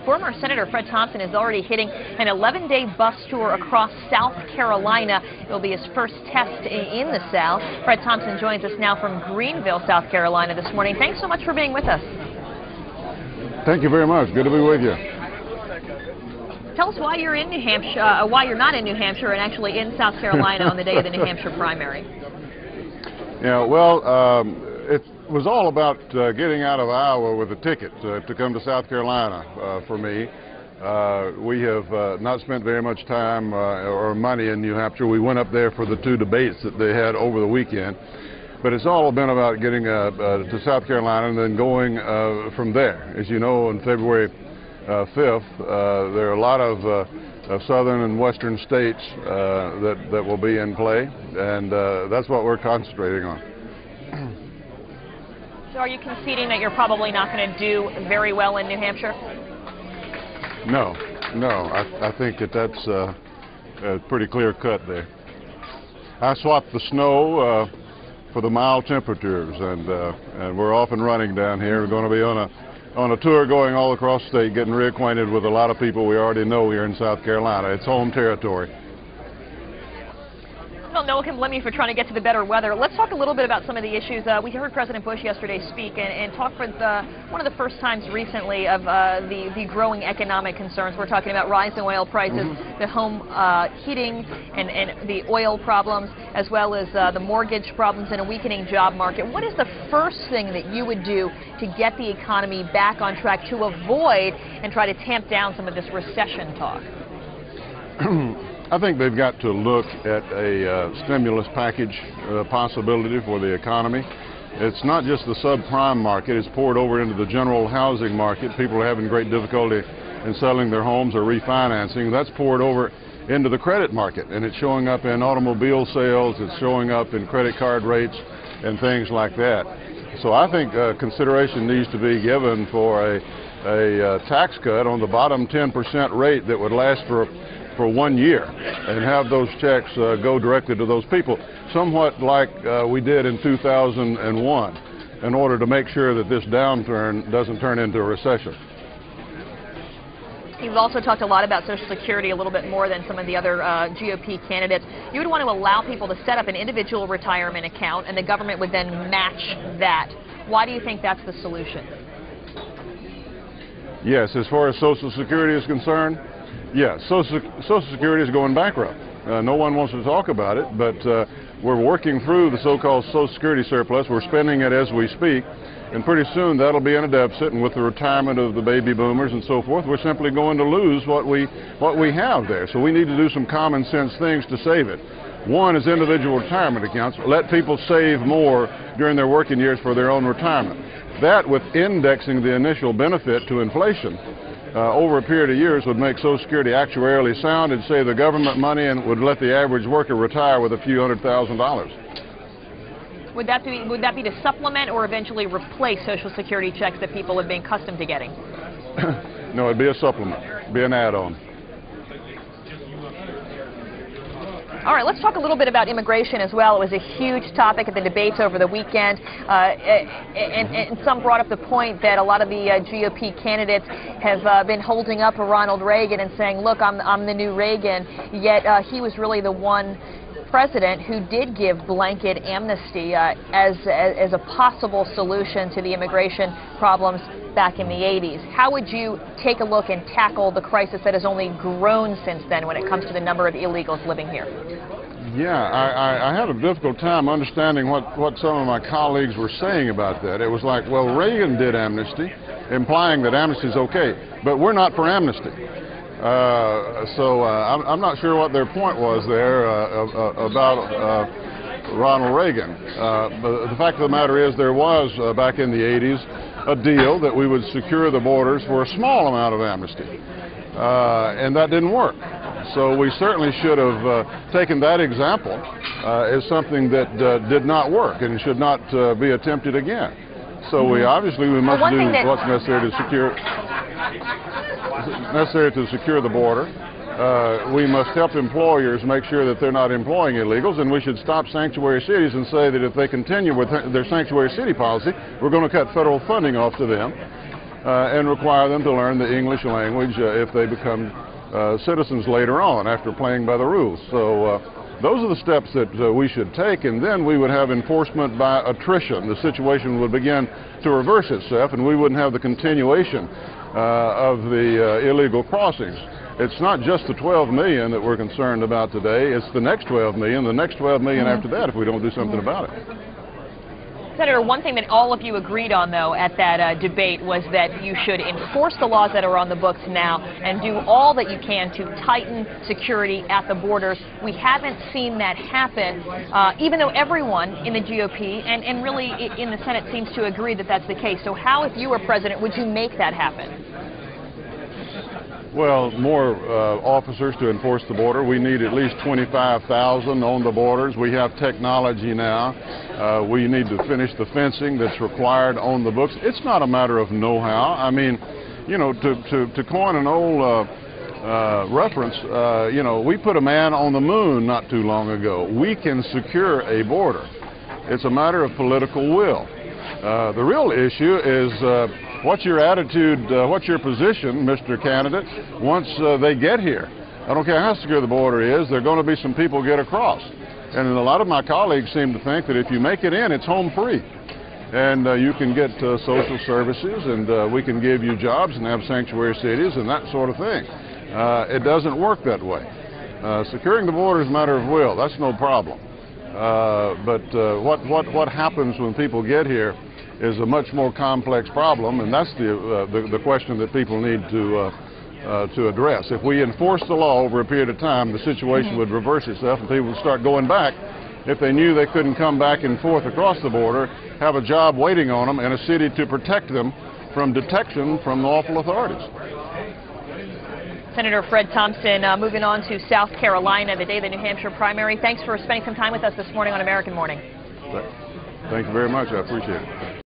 former Senator Fred Thompson is already hitting an 11-day bus tour across South Carolina. It will be his first test in the South. Fred Thompson joins us now from Greenville, South Carolina this morning. Thanks so much for being with us. Thank you very much. Good to be with you. Tell us why you're in New Hampshire, why you're not in New Hampshire and actually in South Carolina on the day of the New Hampshire primary. Yeah, well, it was all about getting out of Iowa with a ticket to come to South Carolina for me. We have not spent very much time or money in New Hampshire. We went up there for the 2 debates that they had over the weekend. But it's all been about getting to South Carolina and then going from there. As you know, on February 5th, there are a lot of southern and western states that will be in play, and that's what we're concentrating on. So are you conceding that you're probably not going to do very well in New Hampshire? No. I think that's a pretty clear cut there. I swapped the snow for the mild temperatures, and we're off and running down here. We're going to be on a tour going all across the state, getting reacquainted with a lot of people we already know here in South Carolina. It's home territory. Well, no one can blame you for trying to get to the better weather. Let's talk a little bit about some of the issues. We heard President Bush yesterday speak and talk for one of the first times recently of the growing economic concerns. We're talking about rising oil prices, the home heating and the oil problems, as well as the mortgage problems and a weakening job market. What is the first thing that you would do to get the economy back on track to avoid and try to tamp down some of this recession talk? I think they've got to look at a stimulus package possibility for the economy. It's not just the subprime market. It's poured over into the general housing market. People are having great difficulty in selling their homes or refinancing. That's poured over into the credit market, and it's showing up in automobile sales. It's showing up in credit card rates and things like that. So I think consideration needs to be given for a tax cut on the bottom 10% rate that would last for 1 year and have those checks go directly to those people, somewhat like we did in 2001, in order to make sure that this downturn doesn't turn into a recession. You've also talked a lot about Social Security, a little bit more than some of the other GOP candidates. You would want to allow people to set up an individual retirement account, and the government would then match that. Why do you think that's the solution? Yes, as far as Social Security is concerned, yes, Social Security is going bankrupt. No one wants to talk about it, but we're working through the so-called Social Security surplus. We're spending it as we speak, and pretty soon that'll be in a deficit, and with the retirement of the baby boomers and so forth, we're simply going to lose what we have there. So we need to do some common sense things to save it. One is individual retirement accounts. Let people save more during their working years for their own retirement. That, with indexing the initial benefit to inflation over a period of years, would make Social Security actuarially sound and save the government money, and would let the average worker retire with a few $100,000. Would that be to supplement or eventually replace Social Security checks that people have been accustomed to getting? No, it'd be a supplement, be an add-on. All right, let's talk a little bit about immigration as well. It was a huge topic at the debates over the weekend, and some brought up the point that a lot of the GOP candidates have been holding up Ronald Reagan and saying, look, I'm the new Reagan, yet he was really the one president who did give blanket amnesty as a possible solution to the immigration problems back in the 80s. How would you take a look and tackle the crisis that has only grown since then when it comes to the number of illegals living here? Yeah, I had a difficult time understanding what some of my colleagues were saying about that. It was like, well, Reagan did amnesty, implying that amnesty is okay, but we're not for amnesty. So I'm not sure what their point was there about Ronald Reagan. But the fact of the matter is there was, back in the 80s, a deal that we would secure the borders for a small amount of amnesty. And that didn't work. So we certainly should have taken that example as something that did not work and should not be attempted again. So we must do what's necessary to secure the border. We must help employers make sure that they're not employing illegals, and we should stop sanctuary cities and say that if they continue with their sanctuary city policy, we're going to cut federal funding off to them. and require them to learn the English language if they become citizens later on after playing by the rules. So those are the steps that we should take, and then we would have enforcement by attrition. The situation would begin to reverse itself, and we wouldn't have the continuation of the illegal crossings. It's not just the 12 million that we're concerned about today, it's the next 12 million, the next 12 million after that if we don't do something about it. Senator, one thing that all of you agreed on, though, at that debate was that you should enforce the laws that are on the books now and do all that you can to tighten security at the borders. We haven't seen that happen, even though everyone in the GOP and really in the Senate seems to agree that that's the case. So how, if you were president, would you make that happen? Well, more officers to enforce the border. We need at least 25,000 on the borders. We have technology now. We need to finish the fencing that's required on the books. It's not a matter of know-how. I mean, you know, to coin an old reference, you know, we put a man on the moon not too long ago. We can secure a border. It's a matter of political will. The real issue is what's your attitude, what's your position, Mr. Candidate, once they get here? I don't care how secure the border is, there are going to be some people get across. And a lot of my colleagues seem to think that if you make it in, it's home free. And you can get social services, and we can give you jobs and have sanctuary cities and that sort of thing. It doesn't work that way. Securing the border is a matter of will. That's no problem. But what happens when people get here is a much more complex problem, and that's the question that people need to address. If we enforce the law over a period of time, the situation would reverse itself, and people would start going back if they knew they couldn't come back and forth across the border, have a job waiting on them, and a city to protect them from detection from lawful authorities. Senator Fred Thompson, moving on to South Carolina, the day of the New Hampshire primary. Thanks for spending some time with us this morning on American Morning. Thank you very much. I appreciate it.